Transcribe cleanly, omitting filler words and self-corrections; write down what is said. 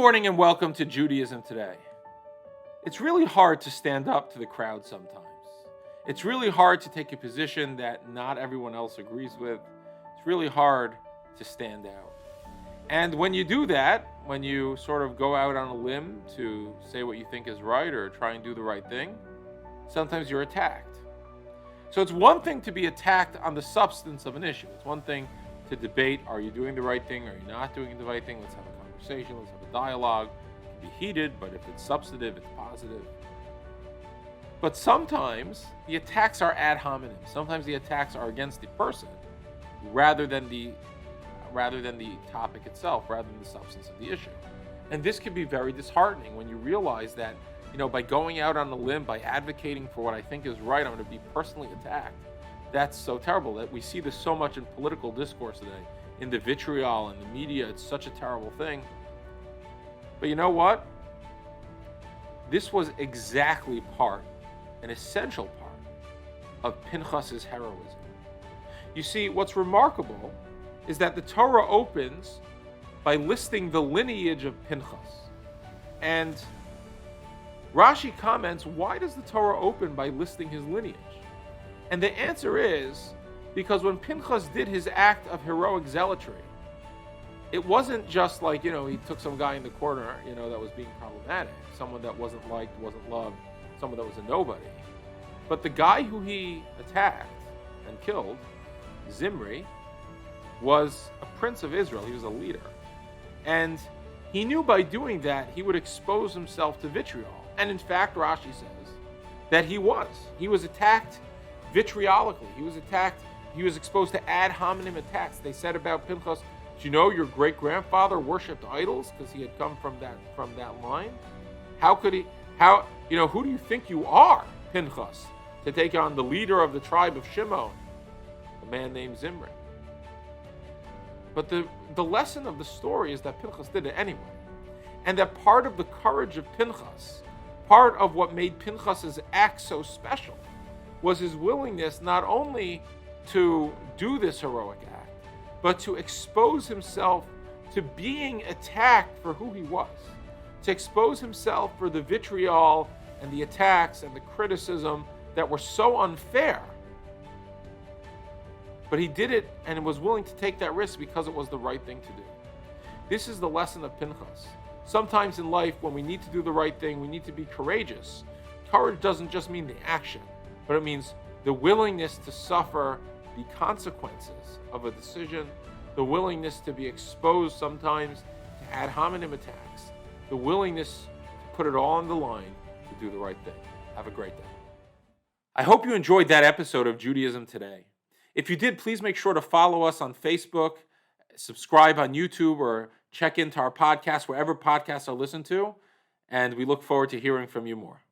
morning and welcome to Judaism Today. It's really hard to stand up to the crowd sometimes. It's really hard to take a position that not everyone else agrees with. It's really hard to stand out. And when you do that, when you sort of go out on a limb to say what you think is right or try and do the right thing, sometimes you're attacked. So it's one thing to be attacked on the substance of an issue. It's one thing to debate, are you doing the right thing? Are you not doing the right thing? Let's have a conversation. Let's have a dialogue. It can be heated, but if it's substantive, it's positive. But sometimes the attacks are ad hominem. Sometimes the attacks are against the person rather than the topic itself, rather than the substance of the issue. And this can be very disheartening when you realize that, by going out on a limb, by advocating for what I think is right, I'm going to be personally attacked. That's so terrible. That we see this so much in political discourse today, in the vitriol and the media. It's such a terrible thing. But you know what? This was exactly an essential part of Pinchas's heroism. You see, what's remarkable is that the Torah opens by listing the lineage of Pinchas. And Rashi comments, why does the Torah open by listing his lineage? And the answer is because when Pinchas did his act of heroic zealotry, it wasn't just like, he took some guy in the corner, that was being problematic, someone that wasn't liked, wasn't loved, someone that was a nobody. But the guy who he attacked and killed, Zimri, was a prince of Israel. He was a leader. And he knew by doing that, he would expose himself to vitriol. And in fact, Rashi says that he was attacked vitriolically. He was exposed to ad hominem attacks. They said about Pinchas, do you know your great-grandfather worshipped idols because he had come from that line? Who do you think you are, Pinchas, to take on the leader of the tribe of Shimon, a man named Zimri? But the lesson of the story is that Pinchas did it anyway. And that part of the courage of Pinchas, part of what made Pinchas's act so special, was his willingness not only to do this heroic act, but to expose himself to being attacked for who he was, to expose himself for the vitriol and the attacks and the criticism that were so unfair. But he did it and was willing to take that risk because it was the right thing to do. This is the lesson of Pinchas. Sometimes in life, when we need to do the right thing, we need to be courageous. Courage doesn't just mean the action, but it means the willingness to suffer the consequences of a decision, the willingness to be exposed sometimes to ad hominem attacks, the willingness to put it all on the line to do the right thing. Have a great day. I hope you enjoyed that episode of Judaism Today. If you did, please make sure to follow us on Facebook, subscribe on YouTube, or check into our podcast wherever podcasts are listened to, and we look forward to hearing from you more.